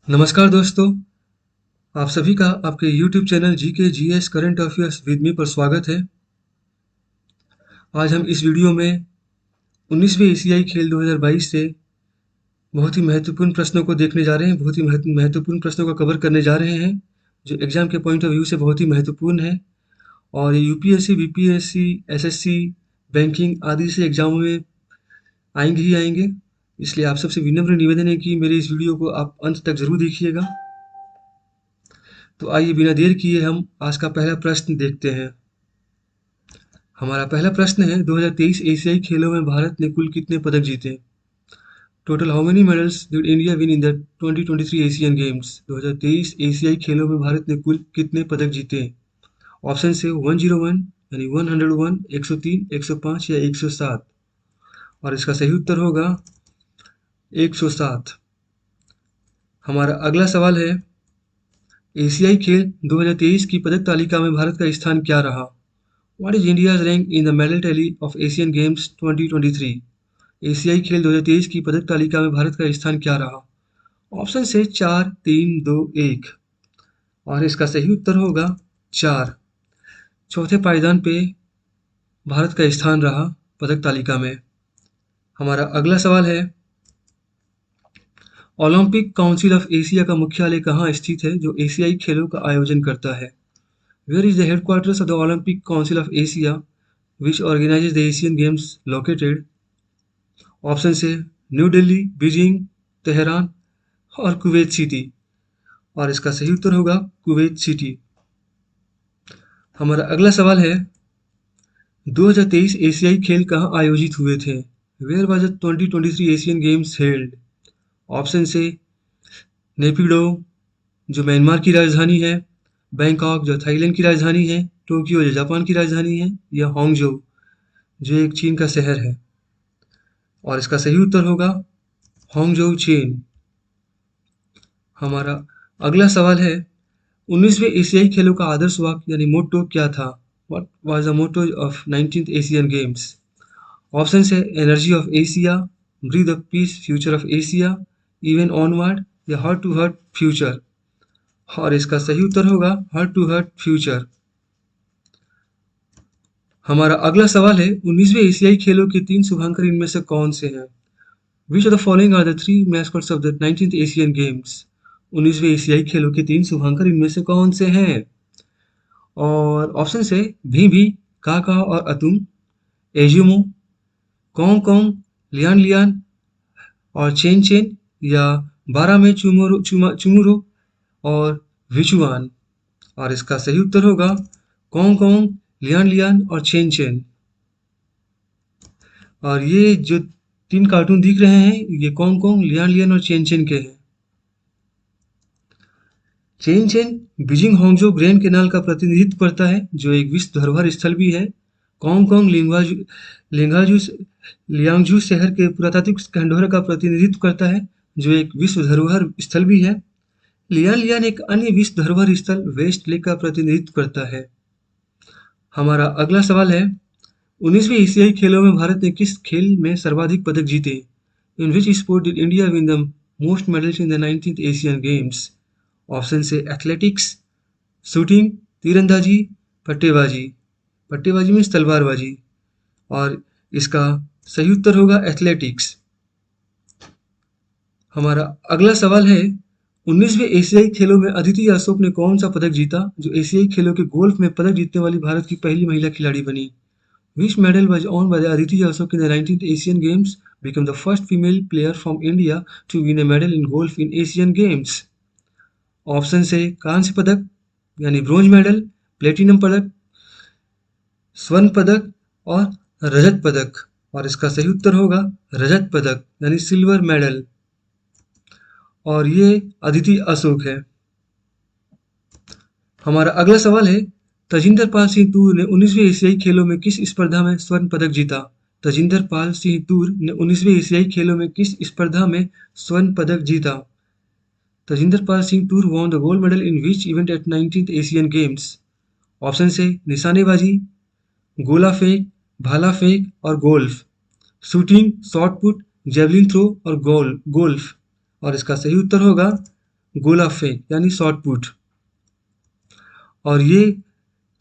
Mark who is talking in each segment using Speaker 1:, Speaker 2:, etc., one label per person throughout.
Speaker 1: नमस्कार दोस्तों, आप सभी का आपके YouTube channel GK GS current affairs with me पर स्वागत है। आज हम इस वीडियो में 19वें एशियाई खेल 2022 से बहुत ही महत्वपूर्ण प्रश्नों को देखने जा रहे हैं, बहुत ही महत्वपूर्ण प्रश्नों को कवर करने जा रहे हैं, जो एग्जाम के पॉइंट ऑफ व्यू से बहुत ही महत्वपूर्ण है। और ये यूपीएससी, बीपीएससी, एसएससी, बैंकिंग आदि से एग्जामों में आएंगे ही आएंगे। इसलिए आप सबसे विनम्र निवेदन है कि मेरे इस वीडियो को आप अंत तक जरूर देखिएगा। तो आइए बिना देर किए हम आज का पहला प्रश्न देखते हैं। हमारा पहला प्रश्न है, 2023 एशियाई खेलों में भारत ने कुल कितने पदक जीते? Total how many medals did India win in the 2023 Asian games? 2023 एशियाई खेलों में भारत ने कुल कितने पदक जीते? ऑप्शन है 101 यानी 101, 103, 105 या 107। और इसका सही उत्तर होगा 107। हमारा अगला सवाल है, एशियाई खेल 2023 की पदक तालिका में भारत का स्थान क्या रहा? What is India's rank in the medal tally of Asian Games 2023? एशियाई खेल 2023 की पदक तालिका में भारत का स्थान क्या रहा? ऑप्शन से 4, 3, 2, 1। और इसका सही उत्तर होगा 4। चौथे पायदान पे भारत का स्थान रहा पदक तालिका में। हमारा अगला सवाल है, ओलंपिक काउंसिल ऑफ एशिया का मुख्यालय कहाँ स्थित है जो एशियाई खेलों का आयोजन करता है? Where is the headquarters of the Olympic Council of Asia which organises the Asian Games located? Option है न्यू दिल्ली, बीजिंग, तेहरान और कुवैत सिटी। और इसका सही उत्तर होगा कुवैत सिटी। हमारा अगला सवाल है, 2023 एशियाई खेल कहाँ आयोजित हुए थे? Where was the 2023 Asian Games held? Option से नेपिडो जो म्यांमार की राजधानी है, बैंकॉक जो थाईलैंड की राजधानी है, टोक्यो जो जापान की राजधानी है, या हांगझो जो एक चीन का शहर है। और इसका सही उत्तर होगा हांगझो, चीन। हमारा अगला सवाल है, 19वें एशियाई खेलों का आदर्श वाक्य यानी मोटो क्या था? What was the motto of 19th Asian games? Option है energy of Asia, breath of peace, future of Asia, even onward या हार्ट टू हार्ट फ्यूचर। और इसका सही उत्तर होगा हार्ट टू हार्ट फ्यूचर। हमारा अगला सवाल है, 19वें एशियाई खेलों के 3 शुभांकर इनमें से कौन से हैं? Which of the following are the 3 mascots of the 19th Asian Games? 19वें एशियाई खेलों के 3 शुभांकर इनमें से कौन से हैं? और ऑप्शन है भी, काका और अतुम, एजुमो, कोंग कोंग, लियान लियान और चेन चेन, या बारह में चुमुरो और विचुआन। और इसका सही उत्तर होगा कोंग कोंग, लियान लियान और चेन चेन। और ये जो 3 कार्टून दिख रहे हैं, ये कोंग कोंग, लियान लियान और चेन चेन के हैं। Chenchen Beijing Hangzhou grand canal का प्रतिनिधित्व करता है, जो एक विश्व धरोहर स्थल भी है। कोंग कोंग लिंगाजू लियांगजू शहर के पुरातात्विक खंडहर का प्रतिनिधित्व करता है, जो एक विश्व धरोहर स्थल भी है। लियान लियान एक अन्य विश्व धरोहर स्थल वेस्ट लेक का प्रतिनिधित्व करता है। हमारा अगला सवाल है, 19वें एशियाई खेलों में भारत ने किस खेल में सर्वाधिक पदक जीते? In which sport did India win the most medals in the 19th Asian games? Option से एथलेटिक्स, शूटिंग, तीरंदाजी, पट्टेबाजी। पट्टेबाजी मीन्स तलवारबाजी। और इसका सही उत्तर होगा एथलेटिक्स। हमारा अगला सवाल है, 19वें एशियाई खेलों में अदिति अशोक ने कौन सा पदक जीता जो एशियाई खेलों के गोल्फ में पदक जीतने वाली भारत की पहली महिला खिलाड़ी बनी? Which medal was won by Aditi Ashok in the 19th Asian Games, became the first female player from India to win a medal in golf in Asian Games? Option से कांस्य पदक यानी ब्रोंज मेडल, प्लेटिनम पदक, स्वर्ण पदक और रजत पदक। और इसका सही उत्तर होगा रजत पदक यानी सिल्वर मेडल। और ये अदिति अशोक है। हमारा अगला सवाल है, तजिंदर पाल सिंह तूर ने 19वें एशियाई खेलों में किस स्पर्धा में स्वर्ण पदक जीता? तजिंदर पाल सिंह तूर ने 19वें एशियाई खेलों में किस स्पर्धा में स्वर्ण पदक जीता? Tajinder Pal Singh Toor won the gold medal in which event at 19th Asian games? Option से निशानेबाजी, गोला फेंक, भाला फेंक और golf, shooting, shot put, javelin throw और गोल्फ। और इसका सही उत्तर होगा गोला फेंक यानी शॉट पुट। और ये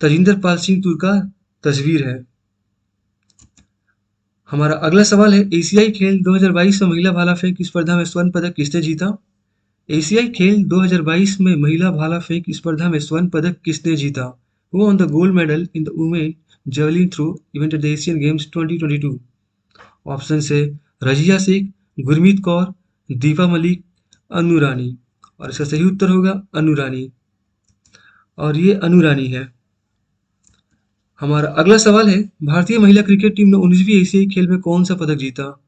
Speaker 1: तजिंदर पाल सिंह तुर का तस्वीर है। हमारा अगला सवाल है, एशियाई खेल 2022 में महिला भाला फेंक स्पर्धा में स्वर्ण पदक किसने जीता? एशियाई खेल 2022 में महिला भाला फेंक स्पर्धा में स्वर्ण पदक किसने जीता? Who won the gold medal in the women javelin throw event at the Asian Games 2022? Option है रजिया शेख, गुरमीत कौर, दीपा मलिक, अनु रानी। और इसका सही उत्तर होगा अनु रानी। और ये अनु रानी है। हमारा अगला सवाल है, भारतीय महिला क्रिकेट टीम ने 19वीं एशियाई खेल में कौन सा पदक जीता?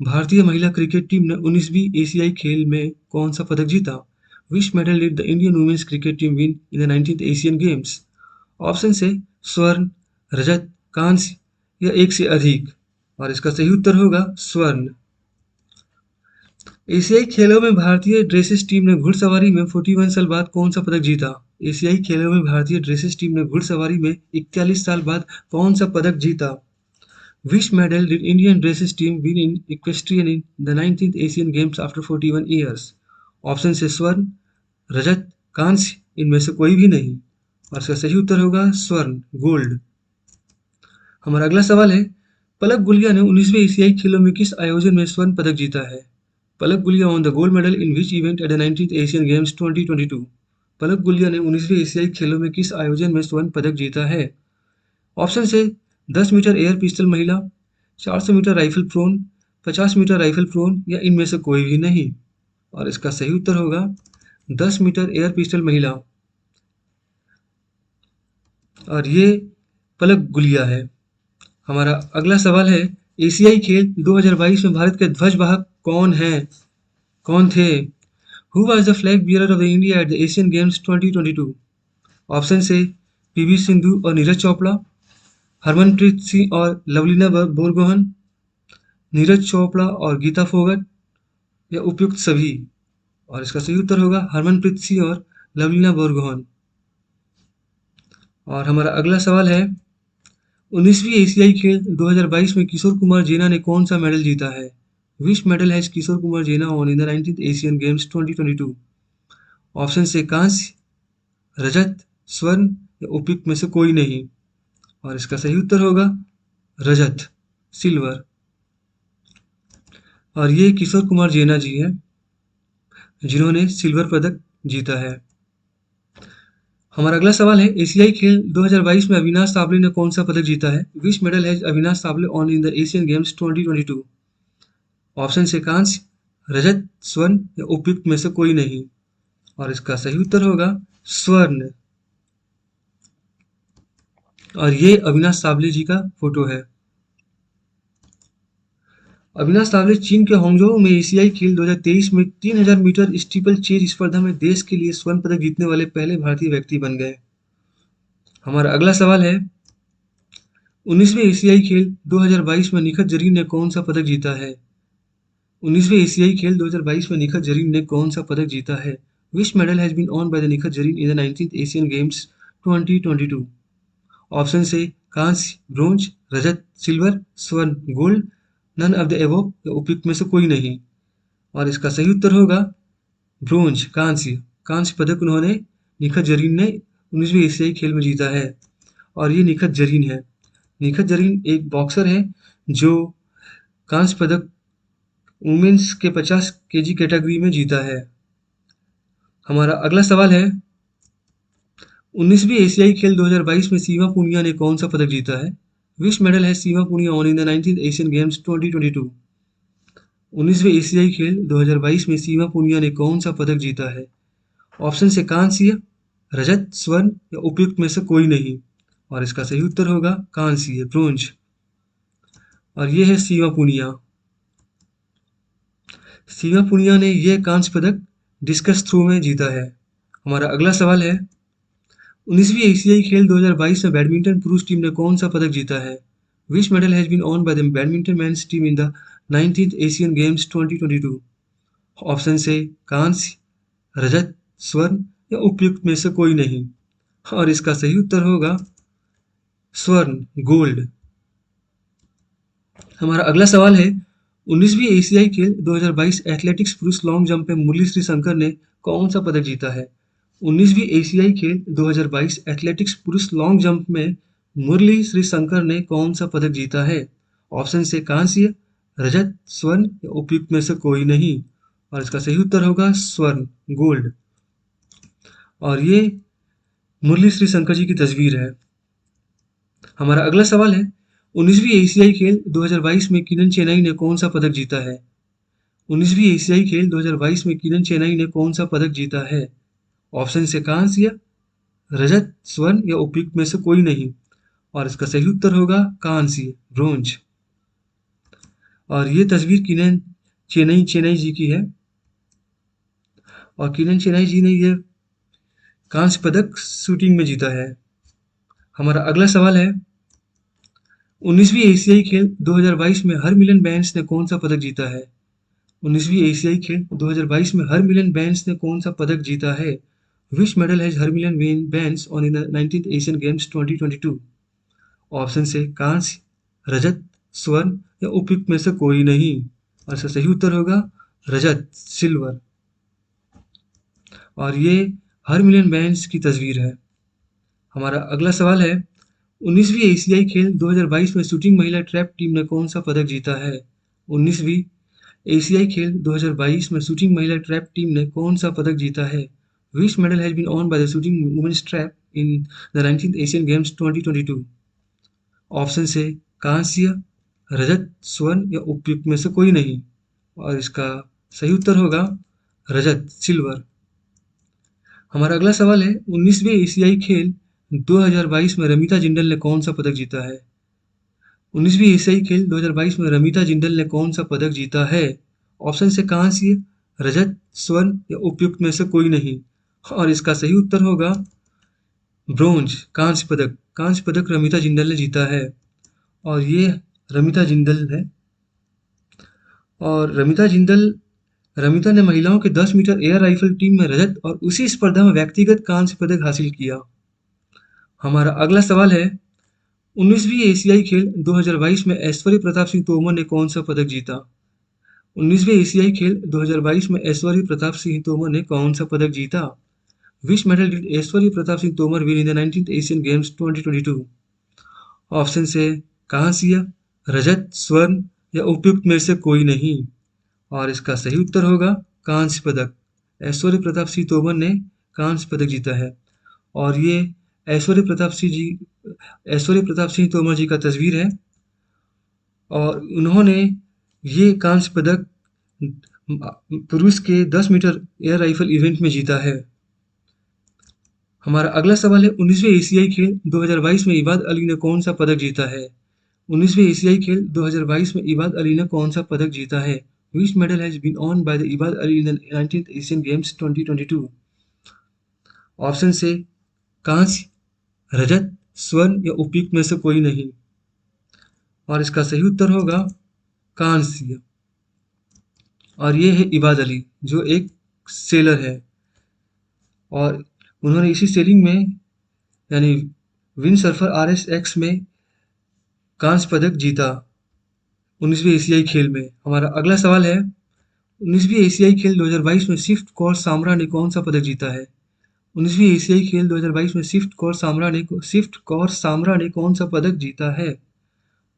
Speaker 1: भारतीय महिला क्रिकेट टीम ने 19वीं एशियाई खेल में कौन सा पदक जीता? Which medal did the Indian women's cricket team win in the 19th Asian games? Option है स्वर्ण, रजत, कांस्य या एक से अधिक। और इसका सही उत्तर होगा स्वर्ण। एशियाई खेलों में भारतीय ड्रेसेस टीम ने घुड़सवारी में 41 साल बाद कौन सा पदक जीता? एशियाई खेलों में भारतीय ड्रेसेस टीम ने घुड़सवारी में 41 साल बाद कौन सा पदक जीता? Which medal did Indian dresses team win in equestrian in the 19th Asian Games after 41 years? Option से स्वर्ण, रजत, कांस्य, इनमें से कोई भी नहीं। और इसका सही उत्तर होगा स्वर्ण, गोल्ड। हमारा अगला सवाल है, पलक गुलिया ने 19वें एशियाई खेलों में किस आयोजन में स्वर्ण पदक जीता है? पलक Gulia won the gold medal in which event at the 19th Asian Games 2022? पलक गुलिया ने 19वें एशियाई खेलों में किस आयोजन में स्वर्ण पदक जीता है? ऑप्शन से 10 मीटर एयर पिस्टल महिला, 400 metre rifle prone, 50 metre rifle prone या इनमें से कोई भी नहीं। और इसका सही उत्तर होगा 10 मीटर एयर पिस्टल महिला। और ये पलक गुलिया है। हमारा अगला सवाल है, एशियाई खेल 2022 में भारत के ध्वजवाहक कौन हैं? कौन थे? Who was the flag bearer of the India at the Asian games 2022? Option से पीवी सिंधु और नीरज चोपड़ा, हरमनप्रीत सिंह और लवलीना बोरगोहन, नीरज चोपड़ा और गीता फोगट या उपयुक्त सभी। और इसका सही उत्तर होगा हरमनप्रीत सिंह और लवलीना बोरगोहन। और हमारा अगला सवाल है, 19वीं एशियाई खेल 2022 में किशोर कुमार जेना ने कौन सा मेडल जीता है? Which medal has Kishore Kumar Jena won in the 19th Asian games 2022? Option से कांस्य, रजत, स्वर्ण या उपयुक्त में से कोई नहीं। और इसका सही उत्तर होगा रजत, सिल्वर। और ये किशोर कुमार जेना जी हैं जिन्होंने सिल्वर पदक जीता है। हमारा अगला सवाल है, एशियाई खेल 2022 में अविनाश साबले ने कौन सा पदक जीता है? Which medal has Avinash Sable on in the Asian games 2022? Option से कांस्य, रजत, स्वर्ण या उपयुक्त में से कोई नहीं। और इसका सही उत्तर होगा स्वर्ण। और ये अविनाश साबले जी का फोटो है। अविनाश साबले चीन के होंगझोउ में एशियाई खेल 2023 में 3000 मीटर स्टीपल चेज स्पर्धा में देश के लिए स्वर्ण पदक जीतने वाले पहले भारतीय व्यक्ति बन गए। हमारा अगला सवाल है, 19वें एशियाई खेल 2022 में निखत जरीन ने कौन सा पदक जीता है? 19वें एशियाई खेल 2022 में निखत जरीन ने कौन सा पदक जीता है? Which medal has been won by the Nikhat Zareen in the 19th Asian games 2022? Option से कांस्य, ब्रोंज, रजत, सिल्वर, स्वर्ण, gold, none of the above या उपयुक्त में से कोई नहीं। और इसका सही उत्तर होगा ब्रोंज, कांस्य। कांस्य पदक उन्होंने निखत जरीन ने 19वीं एशियाई खेल में जीता है। और ये निखत जरीन है। निखत जरीन एक बॉक्सर है जो कांस्य पदक वुमेन्स के 50 केजी कैटेगरी में जीता है। हमारा अगला सवाल है, 19वीं एशियाई खेल 2022 में सीमा पुनिया ने कौन सा पदक जीता है? विच मेडल है Seema Punia won in the 19th Asian games 2022? 19वीं एशियाई खेल 2022 में सीमा पुनिया ने कौन सा पदक जीता है? ऑप्शन से कांस्य, रजत, स्वर्ण या उपयुक्त में से कोई नहीं। और इसका सही उत्तर होगा कांस्य, ब्रोंज। और ये है सीमा पुनिया। सीमा पुनिया ने यह कांस्य पदक डिस्कस थ्रो में जीता है। हमारा अगला सवाल है, 19वीं एशियाई खेल 2022 में बैडमिंटन पुरुष टीम ने कौन सा पदक जीता है? Which medal has been won by the badminton men's team in the 19th Asian games 2022? Option से कांस्य, रजत, स्वर्ण या उपयुक्त में से कोई नहीं। और इसका सही उत्तर होगा स्वर्ण, गोल्ड। हमारा अगला सवाल है, 19वीं एशियाई खेल 2022 एथलेटिक्स पुरुष लॉन्ग जंप में मुरली श्रीशंकर ने कौन सा पदक जीता है? 19वीं एशियाई खेल 2022 एथलेटिक्स पुरुष लॉन्ग जंप में मुरली श्रीशंकर ने कौन सा पदक जीता है? ऑप्शन से कांस्य, रजत, स्वर्ण या उपयुक्त में से कोई नहीं। और इसका सही उत्तर होगा स्वर्ण, गोल्ड। और ये मुरली श्रीशंकर जी की तस्वीर है। हमारा अगला सवाल है, 19वीं एशियाई खेल 2022 में किरण चेनाई ने कौन सा पदक जीता है? 19वीं एशियाई खेल 2022 में किरण चेनाई ने कौन सा पदक जीता है? ऑप्शन से कांस्य, रजत, स्वर्ण या उपयुक्त में से कोई नहीं। और इसका सही उत्तर होगा कांस्य, ब्रोंज। और ये तस्वीर किरण चेनाई जी की है। और किरण चेनाई जी ने ये कांस्य पदक शूटिंग में जीता है। हमारा अगला सवाल है, 19वीं एशियाई खेल 2022 में हरमिलन बैंस ने कौन सा पदक जीता है? 19वीं एशियाई खेल 2022 में हरमिलन बैंस ने कौन सा पदक जीता है? Which medal has Harmilan Bains won in the 19th Asian games 2022? Option से कांस्य, रजत, स्वर्ण या उपयुक्त में से कोई नहीं। और इसका सही उत्तर होगा रजत, सिल्वर। और ये हरमिलन बैंस की तस्वीर है। हमारा अगला सवाल है, 19वीं एशियाई खेल 2022 में शूटिंग महिला ट्रैप टीम ने कौन सा पदक जीता है? 19वीं एशियाई खेल 2022 में शूटिंग महिला ट्रैप टीम ने कौन सा पदक जीता है? Which medal has been won by the shooting women's trap in the 19th Asian games 2022? Option से कांस्य, रजत, स्वर्ण या उपयुक्त में से कोई नहीं। और इसका सही उत्तर होगा रजत, सिल्वर। हमारा अगला सवाल है, 19वीं एशियाई खेल 2022 में रमिता जिंदल ने कौन सा पदक जीता है? 19वीं एशियाई खेल 2022 में रमिता जिंदल ने कौन सा पदक जीता है? ऑप्शन से कांस्य, रजत, स्वर्ण या उपयुक्त में से कोई नहीं। और इसका सही उत्तर होगा ब्रोंज, कांस्य पदक। कांस्य पदक रमिता जिंदल ने जीता है। और ये रमिता जिंदल है। और रमिता ने महिलाओं के 10 मीटर एयर राइफल टीम में रजत और उसी स्पर्धा में व्यक्तिगत कांस्य पदक हासिल किया। हमारा अगला सवाल है, 19वीं एशियाई खेल 2022 में ऐश्वर्य प्रताप सिंह तोमर ने कौन सा पदक जीता? 19वीं एशियाई खेल 2022 में ऐश्वर्य प्रताप सिंह तोमर ने कौन सा पदक जीता? Which medal did Aishwarya Pratap Singh Tomar win in the 19th Asian games 2022? Option से कांस्य, रजत, स्वर्ण या उपयुक्त में से कोई नहीं। और इसका सही उत्तर होगा कांस्य पदक। ऐश्वर्य प्रताप सिंह तोमर ने कांस्य पदक जीता है। और ये ऐश्वर्य प्रताप सिंह तोमर जी का तस्वीर है। और उन्होंने ये कांस्य पदक पुरुष के 10 मीटर एयर राइफल इवेंट में जीता है। हमारा अगला सवाल है, 19वीं एशियाई खेल 2022 में इबाद अली ने कौन सा पदक जीता है? 19वीं एशियाई खेल 2022 में इबाद अली ने कौन सा पदक जीता है? Which medal has been won by the Ibad Ali in the 19th Asian Games 2022? Option से कांस्य, रजत, स्वर्ण या उपयुक्त में से कोई नहीं। और इसका सही उत्तर होगा कांस्य। और ये है इबाद अली, जो एक सेलर है। और उन्होंने इसी सेलिंग में यानी विंड सर्फर RSX में कांस्य पदक जीता 19वीं एशियाई खेल में। हमारा अगला सवाल है, 19वीं एशियाई खेल 2022 में स्विफ्ट कौर सामरा ने कौन सा पदक जीता है? 19वीं एशियाई खेल 2022 में स्विफ्ट कौर सामरा ने कौन सा पदक जीता है?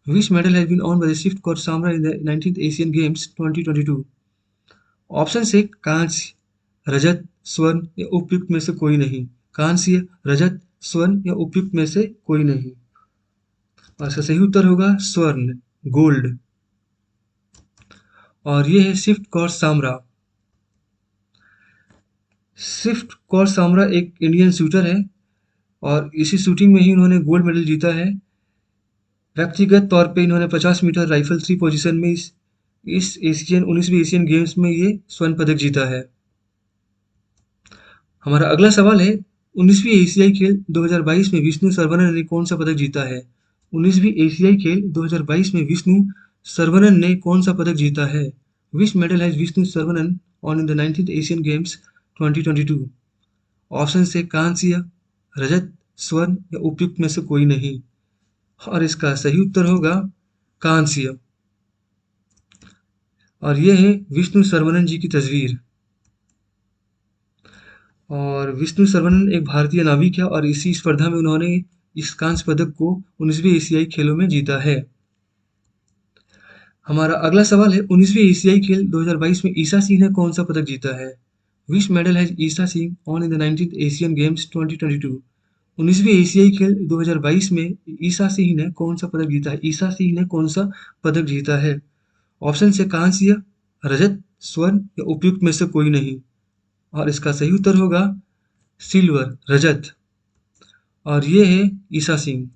Speaker 1: Which medal has been won by the Sift Kaur Samra in the 19th Asian games 2022? Option से कांस्य, रजत, स्वर्ण या उपयुक्त में से कोई नहीं। कांस्य, रजत, स्वर्ण या उपयुक्त में से कोई नहीं। और इसका सही उत्तर होगा स्वर्ण, गोल्ड। और ये है स्विफ्ट कौर सामरा। स्विफ्ट कौर सामरा एक इंडियन शूटर है और इसी शूटिंग में ही उन्होंने गोल्ड मेडल जीता है। व्यक्तिगत तौर पे इन्होंने 50 मीटर राइफल 3 पोजीशन में इस 19वीं एशियन गेम्स में ये स्वर्ण पदक जीता है। हमारा अगला सवाल है, 19वीं एशियाई खेल 2022 में विष्णु सर्वनन ने कौन सा पदक जीता है? 19वीं एशियाई खेल 2022 में विष्णु सर्वनन ने कौन सा पदक जीता है? Which medal has Vishnu Saravanan on in the 19th Asian games 2022? Option से कांस्य, रजत, स्वर्ण या उपयुक्त में से कोई नहीं। और इसका सही उत्तर होगा कांस्य। और ये है विष्णु सर्वनन जी की तस्वीर। और विष्णु सरवणन एक भारतीय नाविक है और इसी स्पर्धा में उन्होंने इस कांस्य पदक को 19वीं एशियाई खेलों में जीता है। हमारा अगला सवाल है, 19वीं एशियाई खेल 2022 में ईसा सिंह ने कौन सा पदक जीता है? Which medal has Isa Singh on in the 19th Asian games 2022? 19वीं एशियाई खेल 2022 में ईसा सिंह ने कौन सा पदक जीता है? ईसा सिंह ने कौन सा पदक जीता है? ऑप्शन से कांस्य, रजत, स्वर्ण या उपयुक्त में से कोई नहीं। और इसका सही उत्तर होगा सिल्वर, रजत। और ये है ईसा सिंह।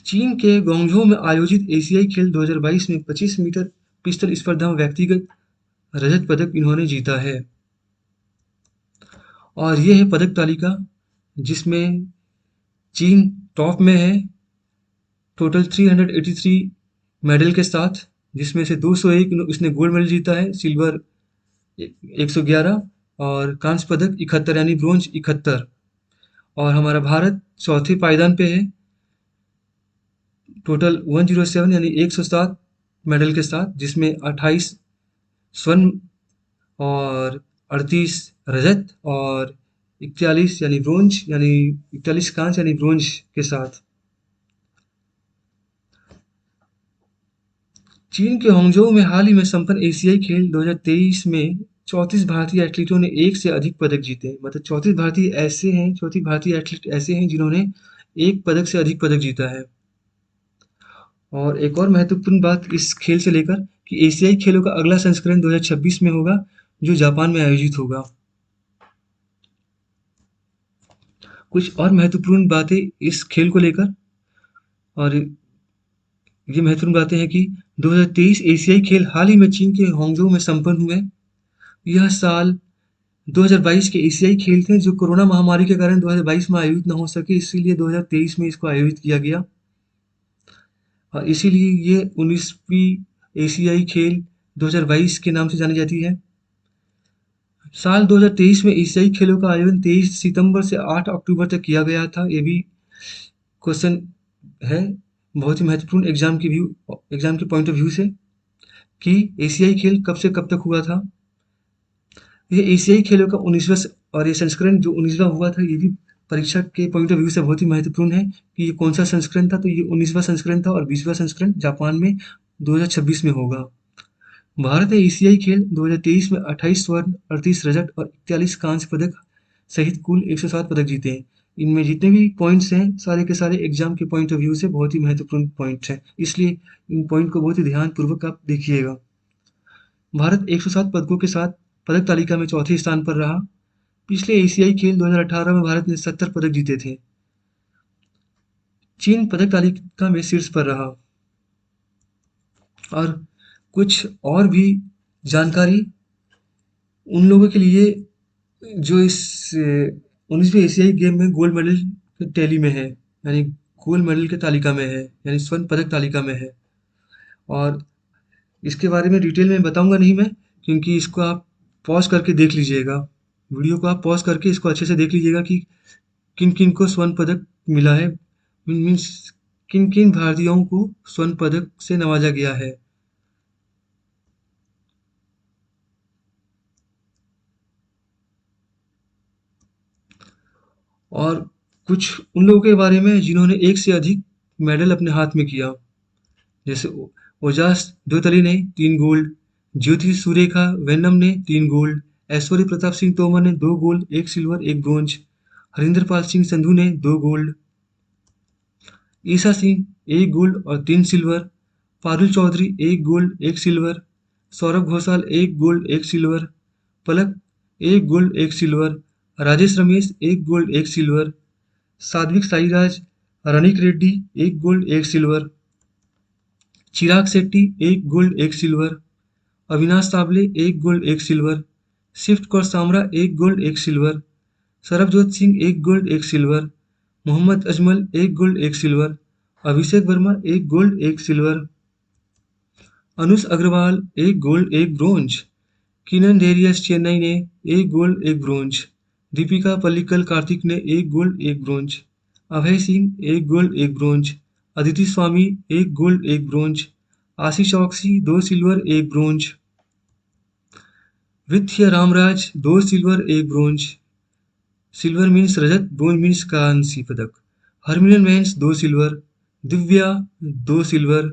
Speaker 1: चीन के ग्वांगझो में आयोजित एशियाई खेल 2022 में 25 मीटर पिस्टल स्पर्धा में व्यक्तिगत रजत पदक इन्होंने जीता है। और ये है पदक तालिका जिसमें चीन टॉप में है टोटल 383 मेडल के साथ, जिसमें से 201 उसने गोल्ड मेडल जीता है, सिल्वर 111 और कांस्य पदक 71 यानी ब्रोंज 71। और हमारा भारत चौथे पायदान पे है टोटल 107 यानी 107 मेडल के साथ, जिसमें 28 स्वर्ण और 38 रजत और 41 यानी ब्रोंज यानी 41 कांस्य यानी ब्रोंज के साथ। चीन के होंगझोउ में हाल ही में संपन्न एशियाई खेल 2023 में 34 भारतीय एथलीटों ने एक से अधिक पदक जीते। मतलब 34 भारतीय एथलीट ऐसे हैं जिन्होंने एक पदक से अधिक पदक जीता है। और एक और महत्वपूर्ण बात इस खेल से लेकर कि एशियाई खेलों का अगला संस्करण 2026 में होगा, जो जापान में आयोजित होगा। कुछ और महत्वपूर्ण बातें इस खेल को लेकर, और ये महत्वपूर्ण बातें हैं कि 2023 एशियाई खेल हाल ही में चीन के होंगझोउ में संपन्न हुए। यह साल 2022 के एशियाई खेल थे जो कोरोना महामारी के कारण 2022 में आयोजित न हो सके, इसीलिए 2023 में इसको आयोजित किया गया। और इसीलिए ये 19वीं एशियाई खेल 2022 के नाम से जानी जाती है। साल 2023 में एशियाई खेलों का आयोजन 23 सितंबर से 8 अक्टूबर तक किया गया था। ये भी क्वेश्चन है बहुत ही महत्वपूर्ण एग्जाम के पॉइंट ऑफ व्यू से कि एशियाई खेल कब से कब तक हुआ था। ये एशियाई खेलों का 19वां और ये संस्करण जो 19वां हुआ था, ये भी परीक्षा के पॉइंट ऑफ व्यू से बहुत ही महत्वपूर्ण है कि ये कौन सा संस्करण था। तो ये 19वां संस्करण था और 20वां संस्करण जापान में 2026 में होगा। भारत ने एशियाई खेल 2023 में 28 स्वर्ण, 38 रजत और 41 कांस्य पदक सहित कुल 107 पदक जीते हैं। इनमें जितने भी पॉइंट्स हैं सारे के सारे एग्जाम के पॉइंट ऑफ व्यू से बहुत ही महत्वपूर्ण पॉइंट्स हैं, इसलिए इन पॉइंट को बहुत ही ध्यानपूर्वक आप देखिएगा। भारत 107 पदकों के साथ पदक तालिका में चौथे स्थान पर रहा। पिछले एशियाई खेल 2018 में भारत ने 70 पदक जीते थे। चीन पदक तालिका में शीर्ष पर रहा। और कुछ और भी जानकारी उन लोगों के लिए जो इस 19वीं एशियाई गेम में गोल्ड मेडल टैली में है, यानी गोल्ड मेडल के तालिका में है, यानी स्वर्ण पदक तालिका में है। और इसके बारे में डिटेल में बताऊंगा नहीं मैं, क्योंकि इसको आप पॉज करके देख लीजिएगा। वीडियो को आप पॉज करके इसको अच्छे से देख लीजिएगा कि किन किन को स्वर्ण पदक मिला है, मीन्स किन किन भारतीयों को स्वर्ण पदक से नवाजा गया है। और कुछ उन लोगों के बारे में जिन्होंने एक से अधिक मेडल अपने हाथ में किया, जैसे ओजास दोतली ने 3 गोल्ड, ज्योति सुरेखा वेन्नम ने 3 गोल्ड, ऐश्वर्य प्रताप सिंह तोमर ने 2 gold, 1 silver, 1 bronze, Harinder Pal Singh Sandhu ने 2 गोल्ड, ईसा सिंह 1 गोल्ड और 3 silver, Parul Chaudhary 1 gold, 1 silver, Saurabh Ghoshal 1 gold, 1 silver, पलक 1 gold, 1 silver, Rajesh Ramesh 1 gold, 1 silver, Satwik Sairaj, रनिक Reddy 1 gold, 1 silver, Chirag Shetty 1 gold, 1 silver, Avinash Sable 1 gold, 1 silver, Sift Kaur Samra 1 gold, 1 silver, Sarabjot Singh 1 gold, 1 silver, Mohammad Ajmal 1 gold, 1 silver, Abhishek Verma 1 gold, 1 silver, Anush Agarwalla 1 gold, 1 bronze, Kynan Darius Chenai ने 1 gold, 1 bronze, Dipika Pallikal Karthik ने 1 gold, 1 bronze, Abhay Singh 1 gold, 1 bronze, Aditi Swami 1 gold, 1 bronze, Ashish Chouksey 2 silver, 1 bronze, Vithya Ramraj 2 silver 1 bronze. Silver means रजत, bronze means कांस्य पदक। Harmilan Bains 2 silver. Divya 2 silver.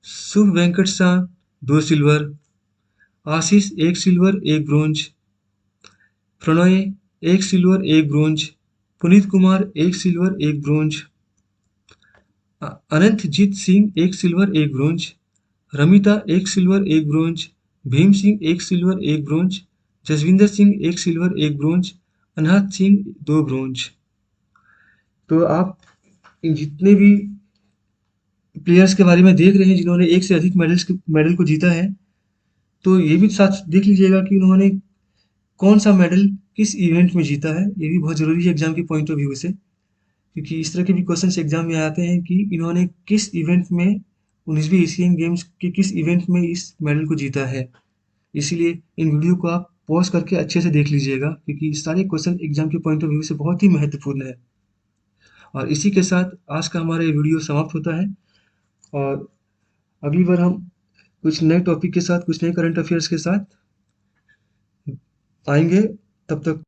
Speaker 1: Shubh Venkat Shah 2 silver. Ashish 1 silver 1 bronze. Prannoy 1 silver 1 bronze. Puneet Kumar 1 silver 1 bronze. Anantjeet Singh 1 silver 1 bronze. Ramita 1 silver 1 bronze. Bhim Singh 1 silver 1 bronze. Jaswinder Singh 1 silver 1 bronze. Anahat Singh 2 bronze. तो आप इन जितने भी players के बारे में देख रहे हैं जिन्होंने एक से अधिक मेडल को जीता है, तो ये भी साथ देख लीजिएगा कि उन्होंने कौन सा मेडल किस इवेंट में जीता है। ये भी बहुत ज़रूरी है एग्जाम के पॉइंट ऑफ व्यू से, क्योंकि इस तरह के भी क्वेश्चन एग्जाम में आते हैं कि इन्होंने किस इवेंट में 19वीं एशियन गेम्स के किस इवेंट में इस मेडल को जीता है। इसीलिए इन वीडियो को आप पॉज करके अच्छे से देख लीजिएगा, क्योंकि सारे क्वेश्चन एग्जाम के पॉइंट ऑफ व्यू से बहुत ही महत्वपूर्ण है। और इसी के साथ आज का हमारा ये वीडियो समाप्त होता है, और अगली बार हम कुछ नए टॉपिक के साथ, कुछ नए करंट अफेयर्स के साथ आएंगे। तब तक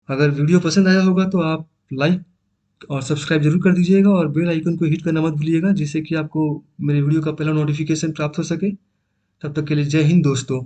Speaker 1: अगर वीडियो पसंद आया होगा तो आप लाइक और सब्सक्राइब जरूर कर दीजिएगा, और बेल आइकन को हिट करना मत भूलिएगा, जिससे कि आपको मेरे वीडियो का पहला नोटिफिकेशन प्राप्त हो सके। तब तक के लिए जय हिंद दोस्तों।